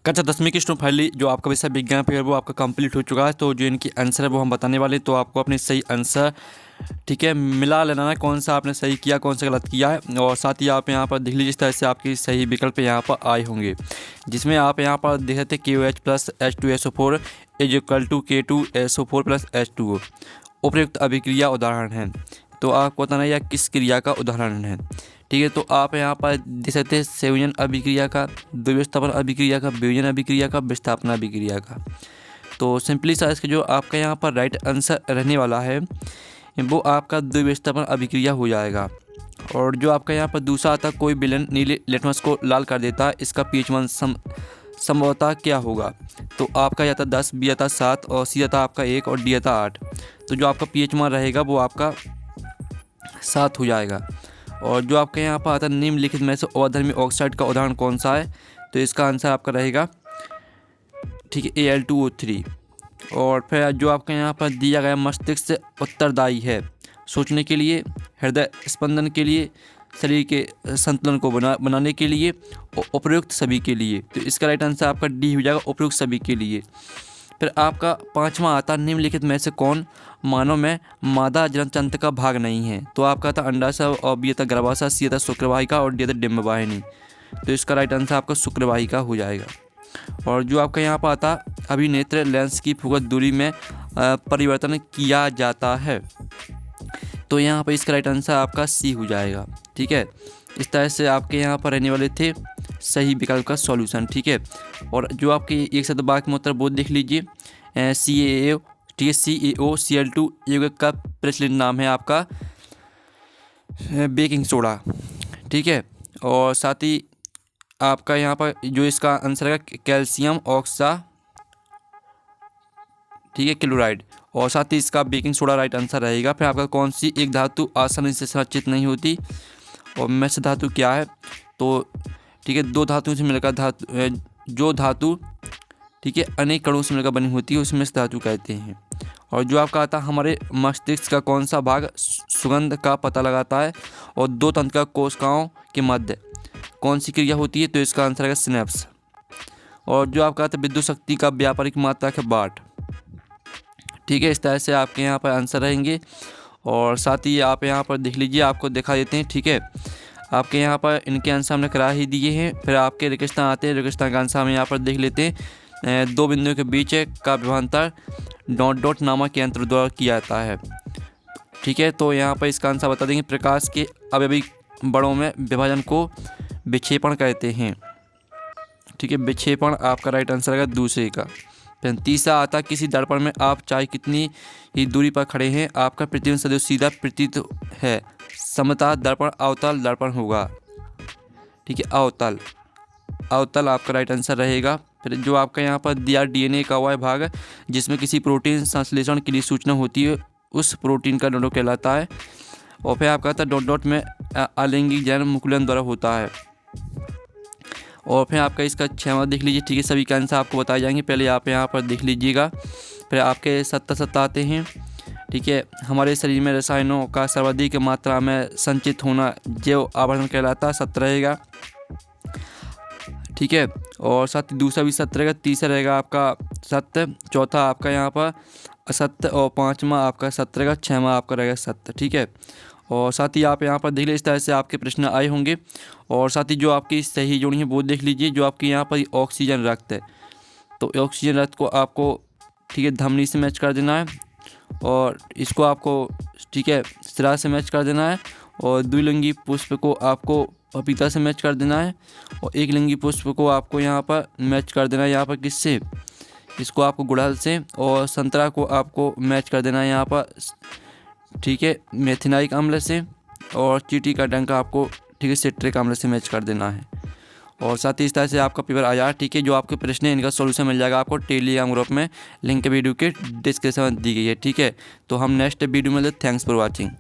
कक्षा 10वीं की स्टूडेंट फाइनली जो आपका विषय विज्ञान पेपर वो आपका कंप्लीट हो चुका है। तो जो इनकी आंसर है वो हम बताने वाले, तो आपको अपने सही आंसर ठीक है मिला लेना है, कौन सा आपने सही किया कौन सा गलत किया है। और साथ ही आप यहाँ पर देख लीजिए इस तरह से आपकी सही विकल्प यहाँ पर आए होंगे, जिसमें आप यहाँ पर देख सकते KOH plus H2SO4 is equal to K2SO4 plus H2O उपयुक्त अभिक्रिया उदाहरण है। तो आपको बताना यह किस क्रिया का उदाहरण है। ठीक है, तो आप यहाँ पर देख सकते हैं संयोजन अभिक्रिया का, द्विविस्थापन अभिक्रिया का, वियोजन अभिक्रिया का, विस्थापन अभिक्रिया का। तो सिंपली सा इसका जो आपका यहाँ पर राइट आंसर रहने वाला है वो आपका द्विविस्थापन अभिक्रिया हो जाएगा। और जो आपका यहाँ पर दूसरा आता कोई विलेन नीले लिटमस को लाल कर देता है, इसका pH मान संभवतः क्या होगा। तो आपका या था 10, बी आता 7 और सी आता आपका 1 और डी आता 8। तो जो आपका pH मान रहेगा वो आपका 7 हो जाएगा। और जो आपके यहाँ पर आता है निम्नलिखित में से अधर्मी ऑक्साइड का उदाहरण कौन सा है। तो इसका आंसर आपका रहेगा ठीक है Al2O3। और फिर जो आपके यहाँ पर दिया गया मस्तिष्क उत्तरदायी है सोचने के लिए, हृदय स्पंदन के लिए, शरीर के संतुलन को बनाने के लिए और उपयुक्त सभी के लिए। तो इसका राइट आंसर आपका डी हो जाएगा, उपयुक्त सभी के लिए। फिर आपका पांचवा आता निम्नलिखित में से कौन मानव में मादा जननतंत्र का भाग नहीं है। तो आपका आता अंडाशय और बी आता गर्भाशय, सी आता शुक्रवाहिका और डी आता डिंबवाहिनी। तो इसका राइट आंसर आपका शुक्रवाहिका हो जाएगा। और जो आपका यहाँ पर आता अभिनेत्र लेंस की फोकस दूरी में परिवर्तन किया जाता है। तो यहाँ पर इसका राइट आंसर आपका सी हो जाएगा। ठीक है, इस तरह से आपके यहाँ पर रहने वाले थे सही विकल्प का सॉल्यूशन। ठीक है, और जो आपके एक शब्द वाक्य में उत्तर वो देख लीजिए। CaO CaCO Cl2 यौगिक का प्रचलित नाम है आपका बेकिंग सोडा। ठीक है, और साथ ही आपका यहाँ पर जो इसका आंसर है कैल्शियम ऑक्सा ठीक है क्लोराइड, और साथ ही इसका बेकिंग सोडा राइट आंसर रहेगा। फिर आपका कौन सी एक धातु आसानी से संरक्षित नहीं होती और मिश्र धातु क्या है। तो ठीक है, दो धातुओं से मिलकर जो धातु ठीक है अनेक कणों से मिलकर बनी होती है उसमें मिश्र धातु कहते हैं। और जो आपका आता हमारे मस्तिष्क का कौन सा भाग सुगंध का पता लगाता है और दो तंत्र का कोशिकाओं के मध्य कौन सी क्रिया होती है। तो इसका आंसर है सिनेप्स। और जो आपका आता विद्युत शक्ति का व्यापारिक मात्रक है वाट। ठीक है, इस तरह से आपके यहाँ पर आंसर रहेंगे। और साथ ही आप यहाँ पर देख लीजिए, आपको दिखा देते हैं। ठीक है, आपके यहाँ पर इनके आंसर हमने करा ही दिए हैं। फिर आपके रेगिस्तान आते हैं, रेगिस्तान का आंसर हम यहाँ पर देख लेते हैं। दो बिंदुओं के बीच का विभवांतर डॉट डॉट नामक यंत्र द्वारा किया जाता है। ठीक है, तो यहाँ पर इसका आंसर बता देंगे प्रकाश के अवयवी बड़ों में विभाजन को विक्षेपण कहते हैं। ठीक है, विक्षेपण आपका राइट आंसर है दूसरे का। फिर तीसरा आता किसी दर्पण में आप चाहे कितनी ही दूरी पर खड़े हैं आपका प्रतिबिंब सदैव सीधा प्रतीत है। समतल दर्पण अवतल दर्पण होगा। ठीक है, अवतल आपका राइट आंसर रहेगा। फिर जो आपका यहाँ पर दिया DNA का वह भाग है जिसमें किसी प्रोटीन संश्लेषण के लिए सूचना होती है उस प्रोटीन का डोडो कहलाता है। और फिर आपका आता डॉट डॉट में अलैंगिक जैन मुकुलन द्वारा होता है। और फिर आपका इसका 6वां देख लीजिए। ठीक है, सभी का आंसर आपको बताए जाएंगे, पहले आप यहाँ पर देख लीजिएगा। फिर आपके 7 आते हैं। ठीक है, हमारे शरीर में रसायनों का सर्वाधिक मात्रा में संचित होना जैव आवर्धन कहलाता है, 7 रहेगा। ठीक है, और साथ ही दूसरा भी 7 रहेगा, तीसरा रहेगा आपका 7, चौथा आपका यहाँ पर 7 और 5वां आपका 7 रहेगा, 6वां आपका रहेगा 7। ठीक है, और साथ ही आप यहाँ पर देख लीजिए इस तरह से आपके प्रश्न आए होंगे। और साथ ही जो आपकी सही जोड़ी है वो देख लीजिए। जो आपके यहाँ पर ऑक्सीजन रक्त है तो ऑक्सीजन रक्त को आपको ठीक है धमनी से मैच कर देना है, और इसको आपको ठीक है सिरा से मैच कर देना है, और द्विलिंगी पुष्प को आपको पपीता से मैच कर देना है, और एक लिंगी पुष्प को आपको यहाँ पर मैच कर देना है यहाँ पर किससे, इसको आपको गुड़हल से, और संतरा को आपको मैच कर देना है यहाँ पर ठीक है मेथिनाइक अम्ल से, और चींटी का डंका आपको ठीक है सिट्रिक अम्ल से मैच कर देना है। और साथ ही इस तरह से आपका पेपर आ जाए। ठीक है, जो आपके प्रश्न है इनका सॉल्यूशन मिल जाएगा आपको टेलीग्राम ग्रुप में, लिंक वीडियो के डिस्क्रिप्शन में दी गई है। ठीक है, तो हम नेक्स्ट वीडियो में थैंक्स फॉर वॉचिंग।